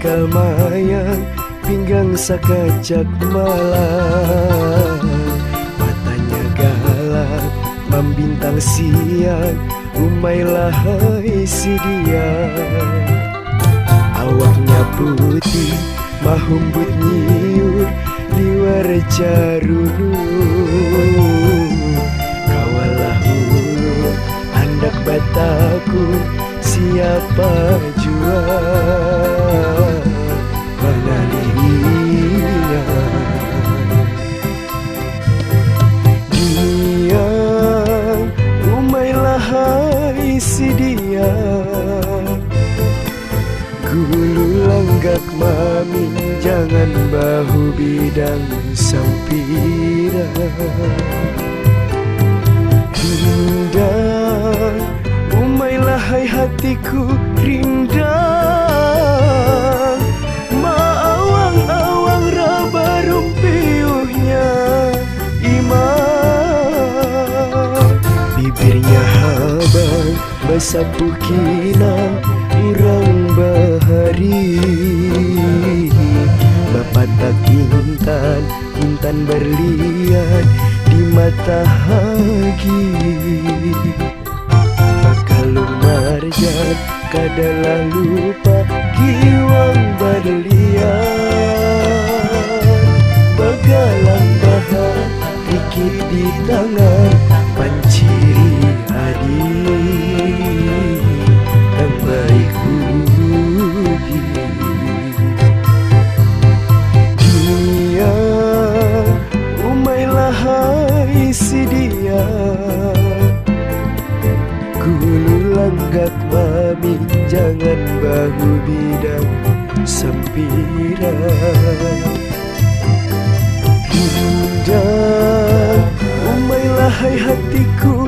kalmayang pinggang sakajak malam. Matanya galak membintang siang, umailah hai si dia. Awaknya putih mahumbut nyiur liwar jarunu. Kawalah hulu hendak bataku siapa jua. Mana dia? Dia umailah hai si dia. Gulu langgak mamin jangan bahu bidang sampira. Rinda umailah hai hatiku rinda. Maawang-awang raba rumpiuhnya imam. Bibirnya habang bersapu kinang urang bahari. Bapatak intan, intan berlian di mata hagi. Bakalung marjan kadalah lupa giwang berlian. Bagalang bahan rikit di tangan panciri adik yang baik budi. Dia umailah hai si dia. Gulu langgak mami jangan bahu bidang sampira. Rinda umailah hai hatiku